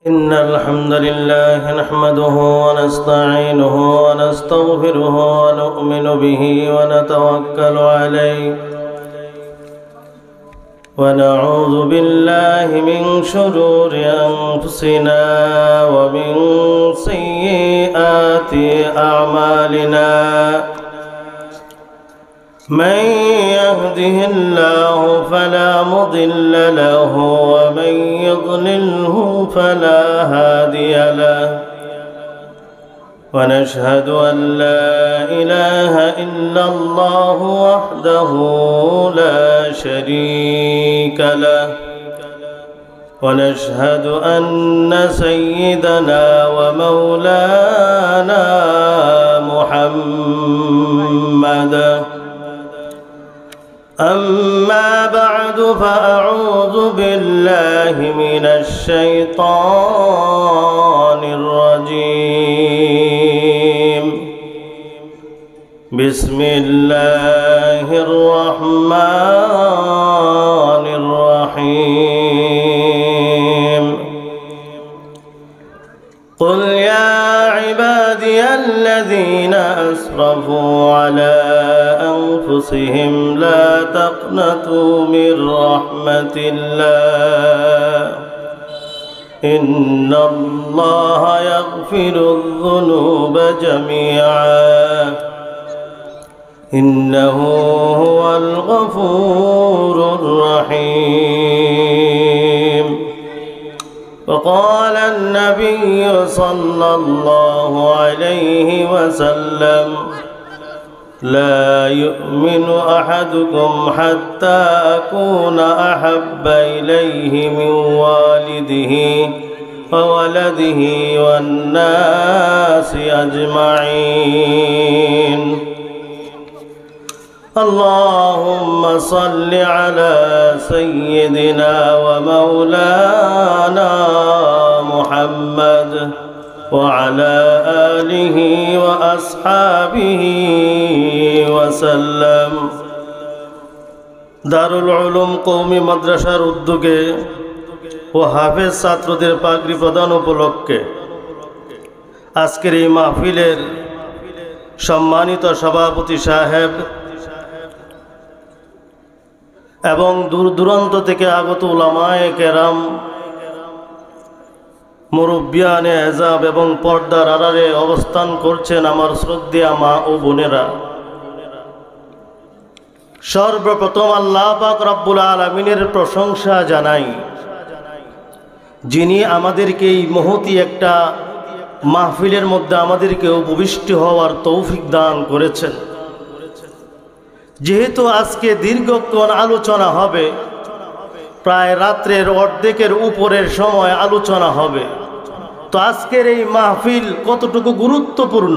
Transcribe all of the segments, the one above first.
إن الحمد لله نحمده ونستعينه ونستغفره ونؤمن به ونتوكل عليه ونعوذ بالله من شرور أنفسنا ومن سيئات أعمالنا من يهده الله فلا مضل له ومن يضلله فلا هادي له ونشهد أن لا إله إلا الله وحده لا شريك له ونشهد أن سيدنا ومولانا محمدا أما بعد فأعوذ بالله من الشيطان الرجيم بسم الله الرحمن الرحيم قل يا عبادي الذين أسرفوا على أنفسهم لا تقنطوا من رحمة الله إن الله يغفر الذنوب جميعا إنه هو الغفور الرحيم وقال النبي صلى الله عليه وسلم لا يؤمن أحدكم حتى أكون أحب إليه من والده وولده والناس أجمعين اللهم صل على سيدنا ومولانا محمد وعلى آله وأصحابه وسلم দারুল উলুম কওমি মাদ্রাসার উদ্যোগে ও হাফেজ ছাত্রদের পাগড়ি প্রদান উপলক্ষে আজকের এই মাহফিলের সম্মানিত সভাপতি সাহেব এবং দূর দূরান্ত থেকে আগত উলামায়ে কেরাম, মুরব্বিয়ানে এজাব এবং পর্দার আড়ালে অবস্থান করছেন আমার শ্রদ্ধেয় মা ও বোনেরা, সর্বপ্রথম আল্লাহ পাক রব্বুল আলামিনের প্রশংসা জানাই, যিনি আমাদেরকে এই মহতি একটা মাহফিলের মধ্যে আমাদেরকে উপবিষ্ট হওয়ার তৌফিক দান করেছেন। যেহেতু আজকে দীর্ঘক্ষণ আলোচনা হবে, প্রায় রাত্রের অর্ধেকের উপরের সময় আলোচনা হবে, তো আজকের এই মাহফিল কতটুকু গুরুত্বপূর্ণ,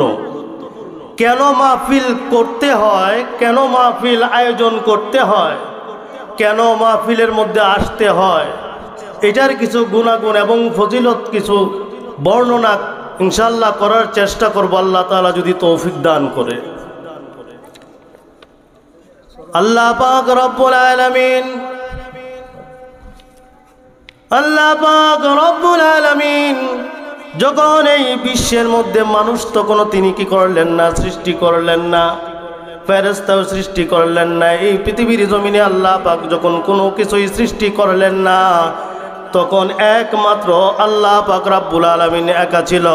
কেন মাহফিল করতে হয়, কেন মাহফিল আয়োজন করতে হয়, কেন মাহফিলের মধ্যে আসতে হয়, এটার কিছু গুণাগুণ এবং ফজিলত কিছু বর্ণনা ইনশাআল্লাহ করার চেষ্টা করব, আল্লাহ তাআলা যদি তৌফিক দান করে। আল্লাহ পাক রব্বুল আলামিন, আল্লাহ পাক রব্বুল আলামিন যখন এই বিশ্বের মধ্যে মানুষ তখন তিনি কি করলেন না, সৃষ্টি করলেন না, ফেরেশতাও সৃষ্টি করলেন না। এই পৃথিবীর জমিনে আল্লাহ পাক যখন কোনো কিছুই সৃষ্টি করলেন না, তখন একমাত্র আল্লাহ পাক রব্বুল আলামিন একা ছিল।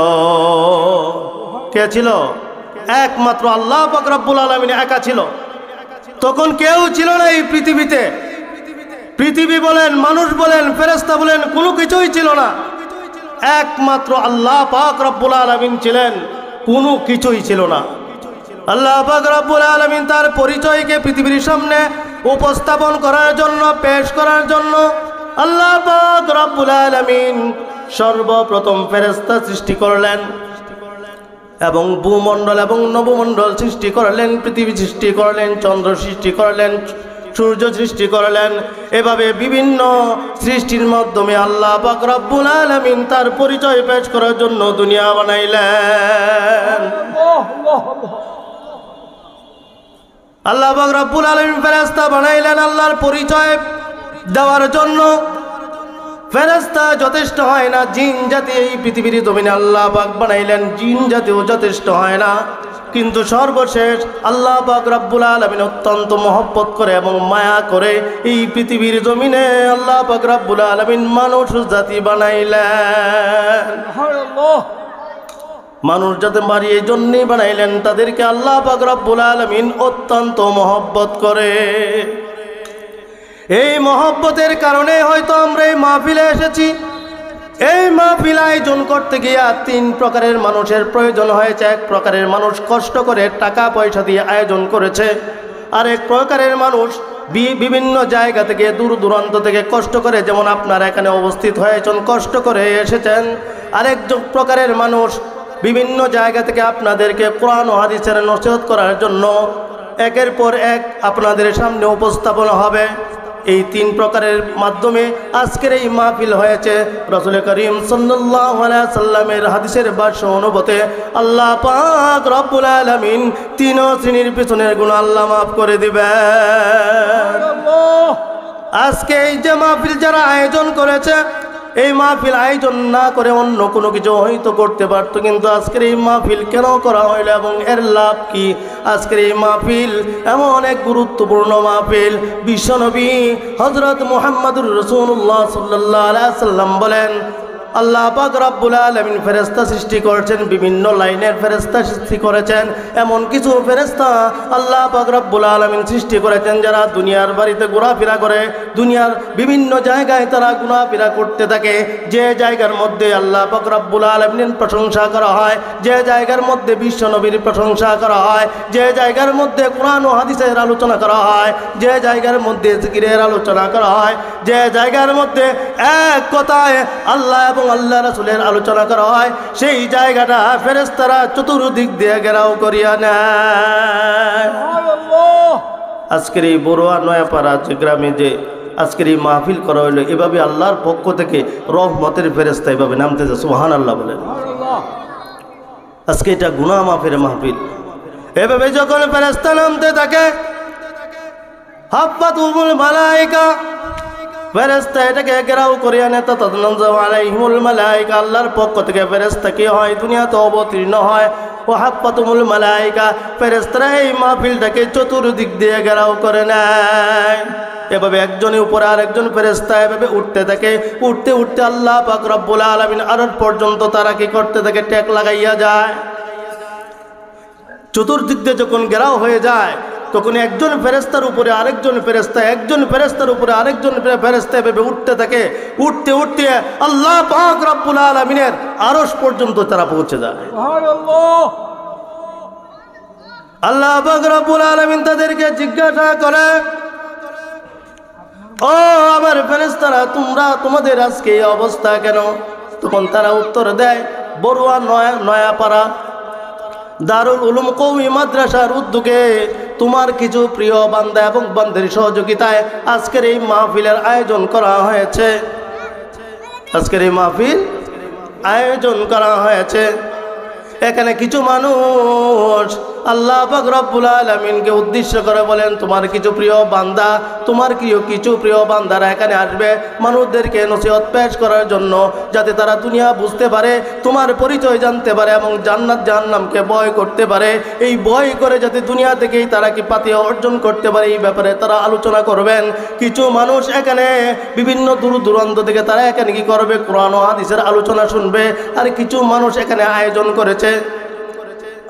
কে ছিল? একমাত্র আল্লাহ পাক রব্বুল আলামিন একা ছিল। তখন কেউ ছিল না এই পৃথিবীতে, পৃথিবী বলেন, মানুষ বলেন, ফেরেশতা বলেন, কোনো কিছুই ছিল না। একমাত্র আল্লাহ পাক রব্বুল আলামিন ছিলেন, কোনো কিছুই ছিল না। আল্লাহ পাক রব্বুল আলামিন তার পরিচয়কে পৃথিবীর সামনে উপস্থাপন করার জন্য, পেশ করার জন্য আল্লাহ পাক রব্বুল আলামিন সর্বপ্রথম ফেরেশতা সৃষ্টি করলেন এবং ভূমণ্ডল এবং নবমণ্ডল সৃষ্টি করলেন, পৃথিবী সৃষ্টি করলেন, চন্দ্র সৃষ্টি করলেন, সূর্য সৃষ্টি করলেন। এভাবে বিভিন্ন সৃষ্টির মাধ্যমে আল্লাহ পাক রব্বুল আলামিন তার পরিচয় পেশ করার জন্য দুনিয়া বানাইলেন। আল্লাহ পাক রব্বুল আলামিন ফেরেশতা বানাইলেন আল্লাহর পরিচয় দেওয়ার জন্য। ফেরেশতা যথেষ্ট হয় না, জিন জাতি এই পৃথিবীর জমিনে আল্লাহ পাক বানাইলেন, জিন জাতিও যথেষ্ট হয় না। কিন্তু সর্বশেষ আল্লাহ পাক রব্বুল আলামিন অত্যন্ত মহব্বত করে এবং মায়া করে এই পৃথিবীর জমিনে আল্লাহ পাক রব্বুল আলামিন মানুষ জাতি বানাইলেন। মানুষ যাতে মারি এই জন্যই বানাইলেন, তাদেরকে আল্লাহ পাক রব্বুল আলামিন অত্যন্ত মহব্বত করে। এই মহব্বতের কারণে হয়তো আমরা এই মাহফিলে এসেছি। এই মাহফিল আয়োজন করতে গিয়ে 3 প্রকারের মানুষের প্রয়োজন হয়েছে। এক প্রকারের মানুষ কষ্ট করে টাকা পয়সা দিয়ে আয়োজন করেছে, আরেক প্রকারের মানুষ বিভিন্ন জায়গা থেকে দূর দূরান্ত থেকে কষ্ট করে, যেমন আপনারা এখানে উপস্থিত হয়েছেন, কষ্ট করে এসেছেন। আরেক প্রকারের মানুষ বিভিন্ন জায়গা থেকে আপনাদেরকে কোরআন ও হাদিসের নসিহত করার জন্য একের পর এক আপনাদের সামনে উপস্থাপন হবে। এই 3 প্রকারের মাধ্যমে আজকের এই মাহফিল হয়েছে। রাসূল করিম সাল্লাল্লাহু আলাইহি সাল্লামের হাদিসের ভাষ্য অনুপাতে আল্লাহ পাক রব্বুল আলামিন 3 শ্রেণীর পিছনের গুনাহ আল্লাহ মাফ করে দিবেন। আজকে এই যে মাহফিল যারা আয়োজন করেছে, এই মাহফিল আয়োজন না করে অন্য কোনো কিছু হয়তো করতে পারত, কিন্তু আজকের এই মাহফিল কেন করা হইল এবং এর লাভ কি? আজকের এই মাহফিল এমন এক গুরুত্বপূর্ণ মাহফিল। বিশ্বনবী হযরত মুহাম্মদুর রাসূলুল্লাহ সাল্লাল্লাহু আলাইহি সাল্লাম বলেন, আল্লাহ পাক রব্বুল আলামিন ফেরেশতা সৃষ্টি করেছেন, বিভিন্ন লাইনের ফেরেশতা সৃষ্টি করেছেন। এমন কিছু ফেরেশতা আল্লাহ পাক রব্বুল আলামিন সৃষ্টি করেছেন যারা দুনিয়ার বাড়িতে ঘোরাফেরা করে, দুনিয়ার বিভিন্ন জায়গায় তারা ঘোরাফেরা করতে থাকে। যে জায়গার মধ্যে আল্লাহ পাক রব্বুল আলামিনের প্রশংসা করা হয়, যে জায়গার মধ্যে বিশ্বনবীর প্রশংসা করা হয়, যে জায়গার মধ্যে কোরআন ও হাদিসের আলোচনা করা হয়, যে জায়গার মধ্যে জিকিরের আলোচনা করা হয়, যে জায়গার মধ্যে এক কথায় আল্লাহ এবং আল্লাহ রাসূলের আলোচনা করা হয়, সেই জায়গাটা ফেরেশতারা চতুর্দিক দিয়ে ঘেরাও করিয়া নেয়। আজকের এই বড়ুয়া নয়াপাড়া যে গ্রামে যে আজকের এই মাহফিল করা হইল, এভাবে আল্লাহর পক্ষ থেকে রহমতের ফেরেশতা এভাবে নামতেছে। সুবহানাল্লাহ বলেন। আজকে এটা গুনাহ মাফের মাহফিল। এভাবে যখন ফেরেশতা নামতে থাকে, হাফাতুল মালায়েকা ফেরেশতা এটাকে ঘেরাও করে আনে, তাতানাজ্জালু আলাইহিমুল মালায়েকা, আল্লাহর পক্ষ থেকে ফেরেশতা কি হয়, দুনিয়াতে অবতীর্ণ হয়। ও হাফাতুল মালায়েকা, ফেরেশতারা এই মাহফিলটাকে চতুর্দিক দিয়ে ঘেরাও করে নেয়। এভাবে একজনের উপরে আরেকজন ফেরেশতা এভাবে উঠতে থাকে। উঠতে উঠতে আল্লাহ পাক রব্বুল আলামিন আরশ পর্যন্ত তারা কি করতে থাকে, ট্যাক লাগাইয়া যায়। চতুর্দিক দিয়ে যখন ঘেরাও হয়ে যায়, তখন একজন ফেরেশতার উপরে আরেকজন ফেরেশতা, একজন ফেরেশতার উপরে আরেকজন ফেরেশতা এভাবে উঠতে থাকে। উঠতে উঠতে আল্লাহ পাক রব্বুল আলামিনের আরশ পর্যন্ত তারা পৌঁছে যায়। আল্লাহ পাক রব্বুল আলামিন তাদেরকে জিজ্ঞাসা করে, ও আমার ফেরেশতারা, তোমাদের আজকে এই অবস্থা কেন? তখন তারা উত্তর দেয়, বড়ুয়া নয়াপাড়া দারুল উলুম কওমি মাদ্রাসার উদ্যোগে তোমার কিছু প্রিয় বান্দা এবং বান্দার সহযোগিতায় আজকের এই মাহফিলের আয়োজন করা হয়েছে। আজকের এই মাহফিল আয়োজন করা হয়েছে। এখানে কিছু মানুষ আল্লাহ পাক রব্বুল আলামিনকে উদ্দেশ্য করে বলেন, তোমার কিছু প্রিয় বান্দা, তোমার কিছু প্রিয় বান্দারা এখানে আসবে মানুষদেরকে নসিহত পেশ করার জন্য, যাতে তারা দুনিয়া বুঝতে পারে, তোমার পরিচয় জানতে পারে এবং জান্নাত জাহান্নামকে ভয় করতে পারে। এই ভয় করে যাতে দুনিয়া থেকেই তারা কি পাতিয়া অর্জন করতে পারে, এই ব্যাপারে তারা আলোচনা করবেন। কিছু মানুষ এখানে বিভিন্ন দূর দূরান্ত থেকে তারা এখানে কি করবে, কোরআন ও হাদিসের আলোচনা শুনবে। আর কিছু মানুষ এখানে আয়োজন করেছে।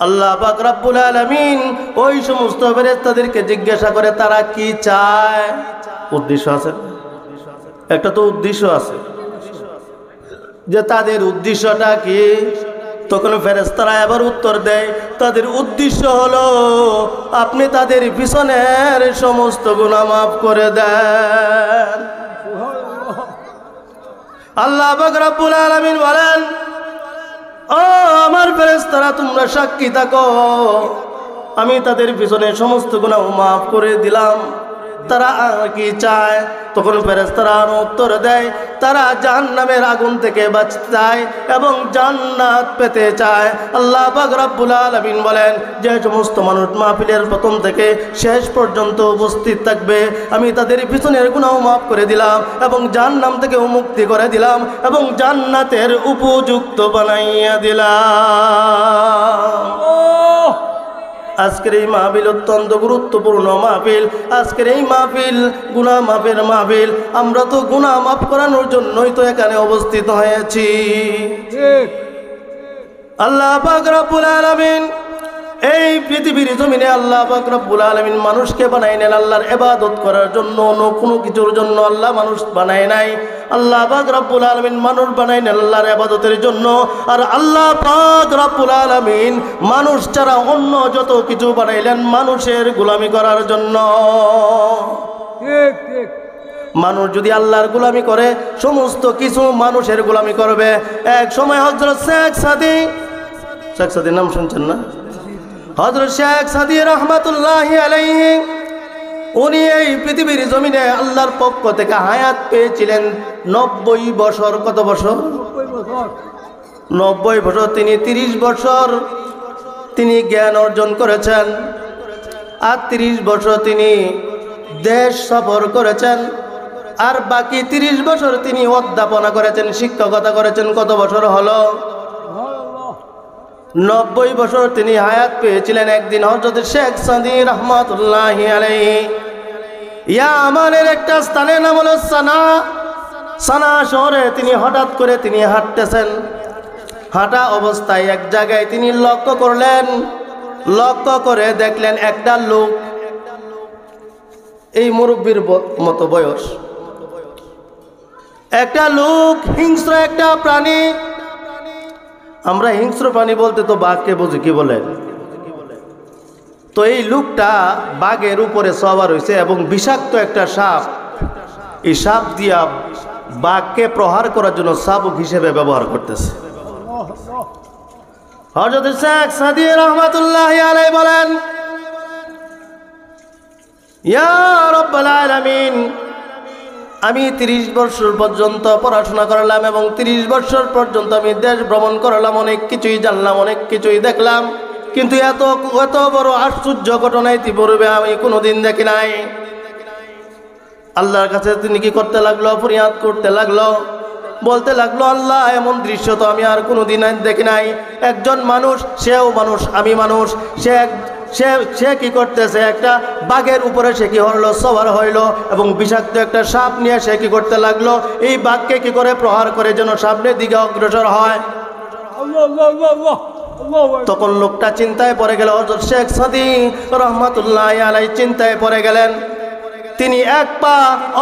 আল্লাহ পাক রব্বুল আলামিন ওই সমস্ত ফেরেশতাদেরকে জিজ্ঞাসা করে তারা কি চায়। উদ্দেশ্য আছে, একটা তো উদ্দেশ্য আছে যে তাদের উদ্দেশ্যটা কি। তখন ফেরেশতারা এবার উত্তর দেয়, তাদের উদ্দেশ্য হলো আপনি তাদের পিছনের সমস্ত গুনাহ মাফ করে দেন। আল্লাহ পাক রব্বুল আলামিন বলেন, ও আমার ফেরেশতারা, তোমরা সাক্ষী থাকো, আমি তাদের পিছনে সমস্ত গুনাহ মাফ করে দিলাম। তারা আর কি চায়? তখন ফেরেশতারা উত্তর দেয়, তারা জাহান্নামের আগুন থেকে বাঁচতে চায় এবং জান্নাত পেতে চায়। আল্লাহ পাক রব্বুল আলামিন বলেন, যে সমস্ত মানুষ মাহফিলের প্রথম থেকে শেষ পর্যন্ত উপস্থিত থাকবে, আমি তাদের পিছনের গুনাহ মাফ করে দিলাম এবং জাহান্নাম থেকে মুক্তি করে দিলাম এবং জান্নাতের উপযুক্ত বানাইয়া দিলাম। আজকের এই মাহফিল অত্যন্ত গুরুত্বপূর্ণ মাহফিল। আজকের এই মাহফিল গুনাহ মাফের মাহফিল। আমরা তো গুনাহ মাফ করানোর জন্যই তো এখানে অবস্থিত হয়েছি। আল্লাহ পাক রব্বুল আলামিন এই পৃথিবীর জমিনে আল্লাহ পাক রব্বুল আলামিন মানুষকে বানাইলেন আল্লাহর ইবাদত করার জন্য, অন্য কোনো কিছুর জন্য আল্লাহ মানুষ বানায় নাই। আল্লাহ পাক রব্বুল আলামিন মানুষ বানাইলেন আল্লাহর ইবাদতের জন্য। আর আল্লাহ পাক রব্বুল আলামিন মানুষ ছাড়া অন্য যত কিছু বানাইলেন মানুষের গোলামি করার জন্য। মানুষ যদি আল্লাহর গোলামি করে, সমস্ত কিছু মানুষের গোলামি করবে। এক সময় হযরত শেখ সাদীর নাম শুনছেন না? হযরত শেখ সাদী রাহমাতুল্লাহি আলাইহি উনি এই পৃথিবীর জমিনে আল্লাহর পক্ষ থেকে হায়াত পেয়েছিলেন 90 বছর। কত বছর? 90 বছর। তিনি 30 বছর তিনি জ্ঞান অর্জন করেছেন, আর 30 বছর তিনি দেশ সফর করেছেন, আর বাকি 30 বছর তিনি অধ্যাপনা করেছেন, শিক্ষকতা করেছেন। কত বছর হলো? 90 বছর তিনি হায়াত পেয়েছিলেন। একদিন হযরত শেখ সাদী রাহমাতুল্লাহি আলাইহি ইয়ামানের একটা স্থানের নাম হলো সানা শহরে তিনি হঠাৎ করে তিনি হাঁটতেছেন। হাঁটা অবস্থায় এক জায়গায় তিনি লক্ষ্য করলেন, লক্ষ্য করে দেখলেন একটা লোক, এই মুরব্বীর মতো বয়স, একটা লোক, হিংস্র একটা প্রাণী। আমরা হিংস্র প্রাণী বলতে তো বাঘকে বুঝি, কি বলে? তো এই লোকটা বাঘের উপরে সওয়ার হয়েছে এবং বিষাক্ত একটা সাপ, এই সাপ দিয়া বাঘকে প্রহার করার জন্য শাবক হিসেবে ব্যবহার করতেছে। হযরত শেখ সাদী রাহমাতুল্লাহি আলাইহি বলেন, ইয়া রাব্বাল আলামিন, আমি 30 বছর পর্যন্ত পড়াশোনা করলাম এবং 30 বছর পর্যন্ত আমি দেশ ভ্রমণ করলাম, অনেক কিছুই জানলাম, অনেক কিছুই দেখলাম, কিন্তু এত বড় আশ্চর্য ঘটনা ইতিপূর্বে আমি কোনোদিন দেখি নাই। আল্লাহর কাছে তিনি কি করতে লাগলো? ফরিয়াদ করতে লাগলো, বলতে লাগলো, আল্লাহ এমন দৃশ্য তো আমি আর কোনোদিন দেখি নাই। একজন মানুষ, সেও মানুষ, আমি মানুষ, সে কি করতেছে? একটা বাঘের উপরে সে কি হলো? সওয়ার হইল এবং বিষাক্ত একটা সাপ নিয়ে সে কি করতে লাগলো? এই বাঘকে কি করে প্রহার করে যেন সামনের দিকে অগ্রসর হয়। তখন লোকটা চিন্তায় পড়ে গেল। হযরত শেখ সাদী রাহমাতুল্লাহি আলাইহি চিন্তায় পড়ে গেলেন। তিনি এক পা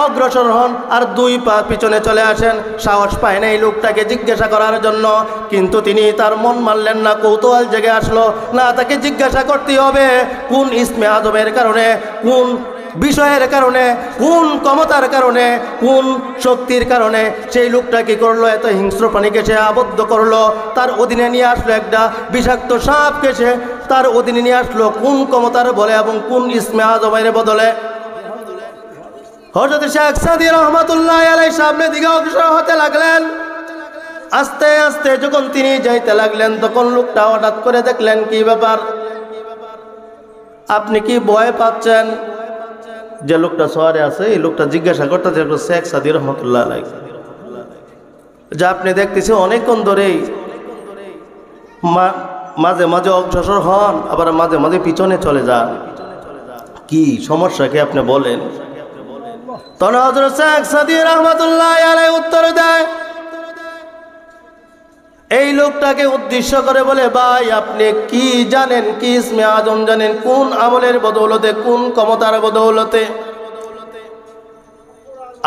অগ্রসর হন আর 2 পা পিছনে চলে আসেন। সাহস পায় না এই লোকটাকে জিজ্ঞাসা করার জন্য, কিন্তু তিনি তার মন মানলেন না। কৌতূহল জেগে আসলো, না তাকে জিজ্ঞাসা করতে হবে কোন ইসমে আজমের কারণে, কোন বিষয়ের কারণে, কোন ক্ষমতার কারণে, কোন শক্তির কারণে সেই লোকটা কি করলো? এত হিংস্র প্রাণীকে সে আবদ্ধ করলো, তার অধীনে নিয়ে আসলো, একটা বিষাক্ত সাপকে সে তার অধীনে নিয়ে আসলো কোন ক্ষমতার বলে এবং কোন ইসমে আজমের বদলে? হযরত শেখ সাদী রাহমাতুল্লাহি আলাইহি সামনের দিকে অগ্রসর হতে লাগলেন। আস্তে আস্তে যখন তিনি যাইতে লাগলেন, তখন লোকটা হঠাৎ করে দেখলেন, কি ব্যাপার, আপনি কি ভয় পাচ্ছেন? যে লোকটা শহরে আছে, এই লোকটা জিজ্ঞাসা করতেছে শেখ সাদী রাহমাতুল্লাহি আলাইহি, যে আপনি দেখতেছি অনেকক্ষণ ধরেই মাঝে মাঝে অগ্রসর হন, আবার মাঝে মাঝে পিছনে চলে যান, কি সমস্যা কি আপনি বলেন? তখন হযরত শেখ সাদী রাহমাতুল্লাহি আলাইহি উত্তর দেয়, এই লোকটাকে উদ্দেশ্য করে বলে, ভাই আপনি কি জানেন, কি ইসমে আজম জানেন, কোন আমলের বদৌলতে, কোন ক্ষমতার বদৌলতে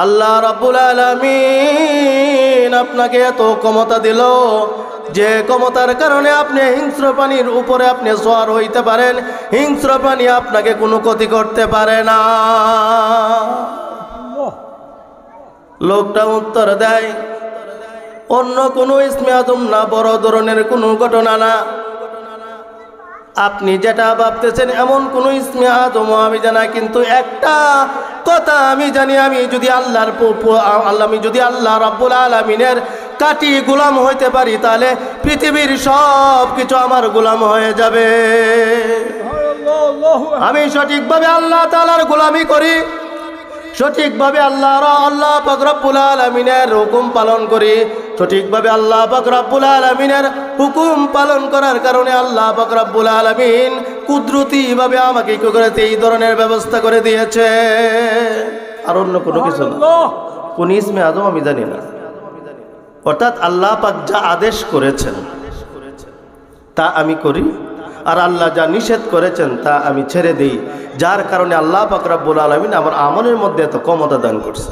আল্লাহ রাব্বুল আলামিন আপনাকে এত ক্ষমতা দিল, যে ক্ষমতার কারণে আপনি হিংস্র প্রাণীর উপরে আপনি সওয়ার হইতে পারেন, হিংস্র প্রাণী আপনাকে কোনো ক্ষতি করতে পারে না। লোকটা উত্তর দেয়, অন্য কোনো ইসমে আজম না, বড় ধরনের কোনো ঘটনা না, আপনি যেটা ভাবতেছেন এমন কোনো ইসমে আদম আমি জানা, কিন্তু একটা কথা আমি জানি, আমি যদি আল্লাহ রাব্বুল আলামিনের কাটি গোলাম হইতে পারি তাহলে পৃথিবীর সব কিছু আমার গোলাম হয়ে যাবে। আমি সঠিকভাবে আল্লাহ তাআলার গোলামি করি, সঠিকভাবে আল্লাহ পাক রব্বুল আলামিনের হুকুম পালন করি, সঠিকভাবে আল্লাহ পাক রব্বুল আলামিনের হুকুম পালন করার কারণে আল্লাহ পাক রব্বুল আলামিন কুদরতিভাবে আমাকে কি করেছে, এই ধরনের ব্যবস্থা করে দিয়েছে। আর অন্য কোনো কিছু না, কোন ইসমে আদম আমি জানি না। অর্থাৎ আল্লাহ পাক যা আদেশ করেছেন তা আমি করি, আর আল্লাহ যা নিষেধ করেছেন তা আমি ছেড়ে দিই, যার কারণে আল্লাহ পাক রব্বুল আলামিন আমার আমলের মধ্যে এত ক্ষমতা দান করছে।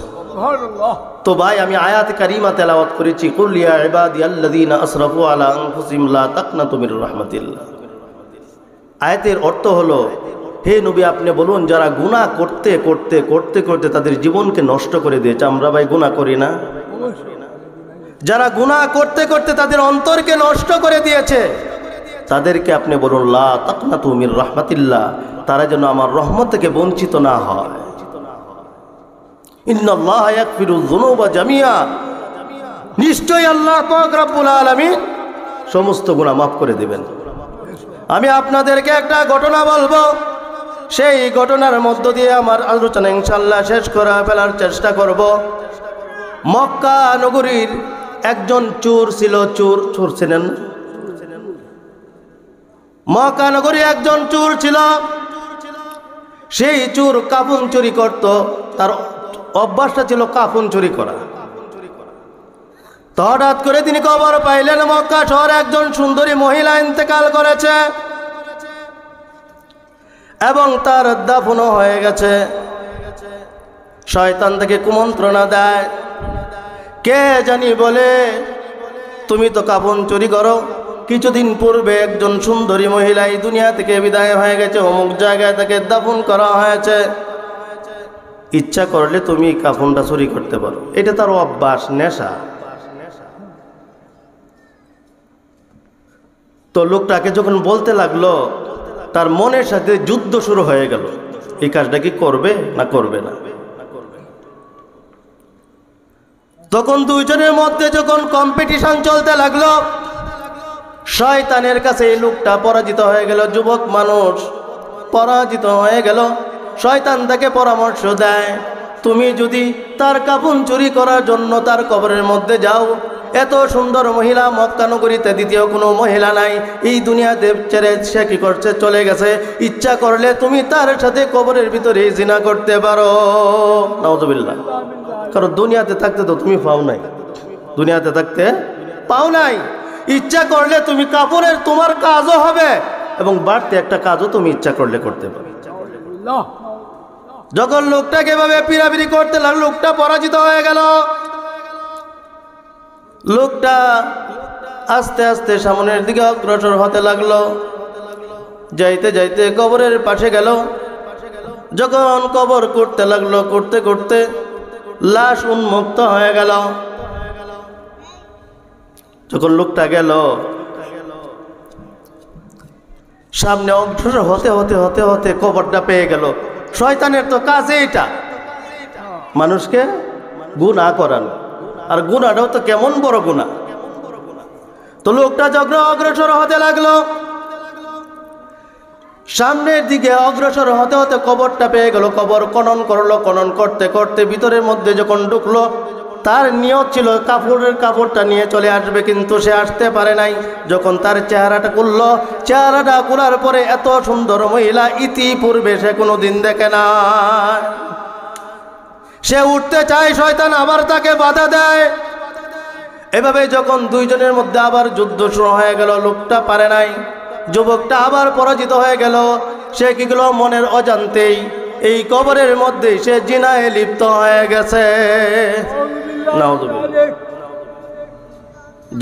তো ভাই আমি আয়াত কারিমা তেলাওয়াত করেছি, কুল ইয়া ইবাদিয়াল্লাযীনা আসরাফু আলা আনফুসিহিম লা তাকনাতু মির রাহমাতিল্লাহ। আয়াতের অর্থ হলো, হে নবী আপনি বলুন যারা গুনাহ করতে করতে করতে করতে তাদের জীবনকে নষ্ট করে দিয়েছে, আমরা ভাই গুনাহ করি না? যারা গুনাহ করতে করতে তাদের অন্তরকে নষ্ট করে দিয়েছে তাদেরকে আপনি বলুন লা তাকনাতু মির রাহমাতিল্লাহ, তারা যেন আমার রহমত থেকে বঞ্চিত না হয়। ইন্নাল্লাহা ইয়াগফিরুয যুনুবা জামিআ, নিশ্চয়ই আল্লাহ পাক রব্বুল আলামিন সমস্ত গুনাহ মাফ করে দিবেন। আমি আপনাদেরকে একটা ঘটনা বলবো, সেই ঘটনার মধ্য দিয়ে আমার আলোচনা ইনশাআল্লাহ শেষ করে ফেলার চেষ্টা করব। মক্কা নগরীর একজন চোর ছিল, চোর ছিলেন। মক্কা নগরী একজন চোর ছিল, সেই চোর কাফন চুরি করত, তার অভ্যাসটা ছিল কাফন চুরি করা। তো হঠাৎ করে তিনি খবর পাইলেন মক্কা শহরে একজন সুন্দরী মহিলা ইন্তেকাল করেছে এবং তার দাফনও হয়ে গেছে। শয়তান থেকে কুমন্ত্রণা দেয়, কে জানি বলে তুমি তো কাফন চুরি করো, কিছুদিন পূর্বে একজন সুন্দরী মহিলা এই দুনিয়া থেকে বিদায় হয়ে গেছে, অমুক জায়গায় তাকে দাফন করা হয়েছে, ইচ্ছা করলে তুমি কাফনটা চুরি করতে পারো। এটা তার অভ্যাস, নেশা। তো লোকটাকে যখন বলতে লাগলো, তার মনের সাথে যুদ্ধ শুরু হয়ে গেল, এই কাজটা কি করবে না করবে না। তখন দুইজনের মধ্যে যখন কম্পিটিশন চলতে লাগলো, শয়তানের কাছে এই লোকটা পরাজিত হয়ে গেল, যুবক মানুষ পরাজিত হয়ে গেল। শয়তান তাকে পরামর্শ দেয়, তুমি যদি তার কাফন চুরি করার জন্য তার কবরের মধ্যে যাও, এত সুন্দর মহিলা মক্কা নগরীতে দ্বিতীয় কোনো মহিলা নাই, এই দুনিয়াতে ছেড়ে সে কি করছে, চলে গেছে, ইচ্ছা করলে তুমি তার সাথে কবরের ভিতরে জিনা করতে পারো। নাউযুবিল্লাহ। কারণ দুনিয়াতে থাকতে তো তুমি পাও নাই, দুনিয়াতে থাকতে পাও নাই, ইচ্ছা করলে তুমি কাপড়ের তোমার কাজও হবে এবং বাড়তি একটা কাজও তুমি ইচ্ছা করলে করতে পারো। যখন লোকটাকে এভাবে পিরাপিরি করতে লাগলো, লোকটা পরাজিত হয়ে গেল। লোকটা আস্তে আস্তে সামনের দিকে অগ্রসর হতে লাগলো, যাইতে যাইতে কবরের পাশে গেল। যখন কবর করতে লাগলো, করতে করতে লাশ উন্মুক্ত হয়ে গেল। যখন লোকটা গেল, সামনে অগ্রসর হতে হতে হতে হতে কবরটা পেয়ে গেল। শয়তানের তো কাজ এইটা, মানুষকে গুনাহ করানো, আর গুনাহটাও তো কেমন বড় গুনাহ। তো লোকটা যখন অগ্রসর হতে লাগলো, সামনের দিকে অগ্রসর হতে হতে কবরটা পেয়ে গেল। কবর খনন করলো, খনন করতে করতে ভিতরের মধ্যে যখন ঢুকলো, তার নিয়ত ছিল কাপড়টা নিয়ে চলে আসবে, কিন্তু সে আসতে পারে নাই। যখন তার চেহারাটা খুললো, চেহারাটা খোলার পরে এত সুন্দর মহিলা ইতিপূর্বে সে কোনোদিন দেখে না। সে উঠতে চায়, শয়তান আবার তাকে বাধা দেয়। এভাবে যখন দুইজনের মধ্যে আবার যুদ্ধ শুরু হয়ে গেল, লোকটা পারে নাই, যুবকটা আবার পরাজিত হয়ে গেল। সে কি গেল, মনের অজান্তেই এই কবরের মধ্যে সে জিনায় লিপ্ত হয়ে গেছে।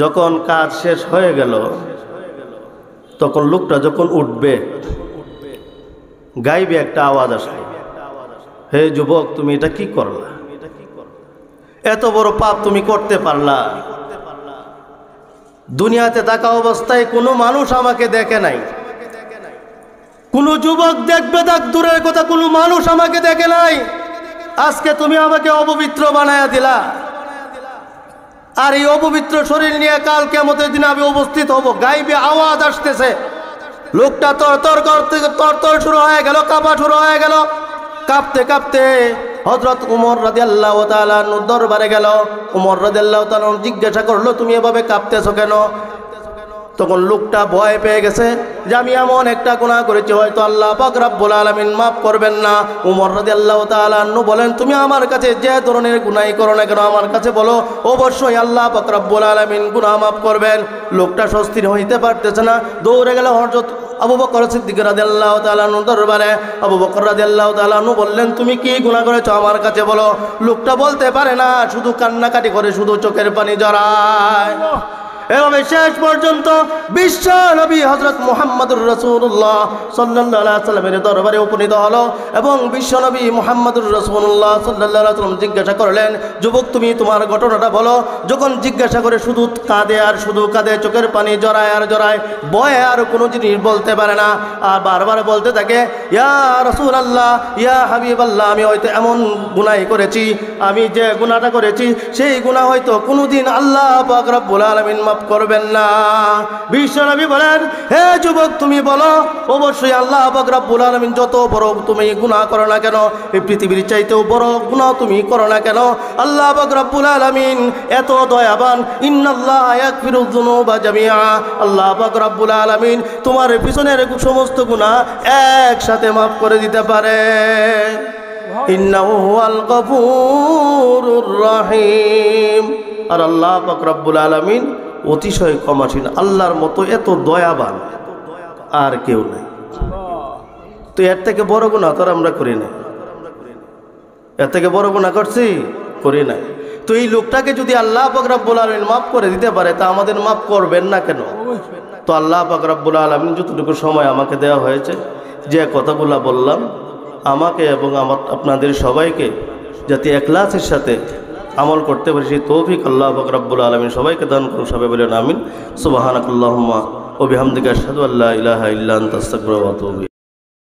যখন কাজ শেষ হয়ে গেল, তখন লোকটা যখন উঠবে, গাইবে একটা আওয়াজ আসলো, হে যুবক তুমি এটা কি করলা, এত বড় পাপ তুমি করতে পারলা। দুনিয়াতে থাকা অবস্থায় কোনো মানুষ আমাকে দেখে নাই, কোনো যুবক দেখবে দেখ, দূরের কথা কোনো মানুষ আমাকে দেখে নাই। আজকে তুমি আমাকে অপবিত্র বানায়া দিলা, আর এই অপবিত্র শরীর নিয়ে কাল কিয়ামতের দিনে আমি উপস্থিত হব। গাইবে আওয়াজ আসতেছে, লোকটা তরতর করতে তরতর শুরু হয়ে গেল, কাঁপা শুরু হয়ে গেল। কাঁপতে কাঁপতে হযরত উমর রাদিয়াল্লাহু তাআলা দরবারে গেল। উমর রাদিয়াল্লাহু তাআলা জিজ্ঞাসা করলো, তুমি এভাবে কাঁপতেছো কেন? তখন লোকটা ভয় পেয়ে গেছে যে আমি এমন একটা গুনাহ করেছি, হয়তো আল্লাহ পাক রব্বুল আলামিন মাফ করবেন না। উমর রাদিয়াল্লাহু তাআলা আনহু বলেন, তুমি আমার কাছে যে ধরনের গুনাহই করো না কেন আমার কাছে বলো, অবশ্যই আল্লাহ পাক রব্বুল আলামিন গুনাহ মাফ করবেন। লোকটা স্বস্তির হইতে পারতেছে না, দৌড়ে গেল হযরত আবু বকর সিদ্দিক রাদিয়াল্লাহু তাআলা আনহু দরবারে। আবু বকর রাদিয়াল্লাহু তাআলা আনহু বললেন, তুমি কি গুনাহ করেছো আমার কাছে বলো। লোকটা বলতে পারে না, শুধু কান্নাকাটি করে, শুধু চোখের পানি জড়ায়। এভাবে শেষ পর্যন্ত বিশ্ব নবী হযরত মুহাম্মদুর রাসূলুল্লাহ সাল্লাল্লাহু আলাইহি সাল্লামের দরবারে উপনীত হলো এবং বিশ্ব নবী মুহাম্মদুর রাসূলুল্লাহ সাল্লাল্লাহু আলাইহি সাল্লাম জিজ্ঞাসা করলেন, যুবক তুমি তোমার ঘটনাটা বলো। যখন জিজ্ঞাসা করে শুধু কাঁদে আর শুধু কাঁদে, চোখের পানি জড়ায় আর জড়ায়, ভয়ে আর কোনো জিনিস বলতে পারে না, আর বারবার বলতে থাকে, ইয়া রাসূলুল্লাহ, ইয়া হাবিবাল্লাহ, আমি হয়তো এমন গুনাহ করেছি, আমি যে গুনাহটা করেছি সেই গুনাহ হয়তো কোনোদিন আল্লাহ পাক রব্বুল আলামিন মাফ করবেন না। বিশ্বনবী বলেন, হে যুবক তুমি বলো, অবশ্যই আল্লাহ পাক রব্বুল আলামিন যত বড় তুমি গুনাহ করো না কেন, এই পৃথিবীর চাইতেও বড় গুনাহ তুমি করো না কেন, আল্লাহ পাক রব্বুল আলামিন এত দয়াবান। ইন্নাল্লাহা ইয়াগফিরুয যুনুবা জামিআ, আল্লাহ পাক রব্বুল আলামিন তোমার পিছনের সমস্ত গুনাহ একসাথে মাফ করে দিতে পারে। ইন্নাহু হুয়াল গফুরুর রহিম। আর আল্লাহ পাক রব্বুল আলামিন অতিশয় ক্ষমাশীল। আল্লাহর মতো এত দয়াবান আর কেউ নেই। তো এর থেকে বড় গুনাহ তো আমরা করি নাই, এর থেকে বড় গুনাহ করছি করি নাই। তো এই লোকটাকে যদি আল্লাহ পাক রব্বুল আলামিন মাফ করে দিতে পারে, তা আমাদের মাফ করবেন না কেন? তো আল্লাহ পাক রব্বুল আলামিন যতটুকু সময় আমাকে দেওয়া হয়েছে, যে কথাগুলো বললাম, আমাকে এবং আপনাদের সবাইকে যাতে ইখলাসের সাথে আমল করতে পারি সেই তৌফিক আল্লাহ পাক রব্বুল আলামিন সবাইকে দান করুন। সবাই বলেন আমিন। সুবহানাকাল্লাহুম্মা ওয়া বিহামদিকা আশহাদু আল্লা ইলাহা ইল্লা আনতা আস্তাগফিরুকা ওয়া আতুবু ইলাইক।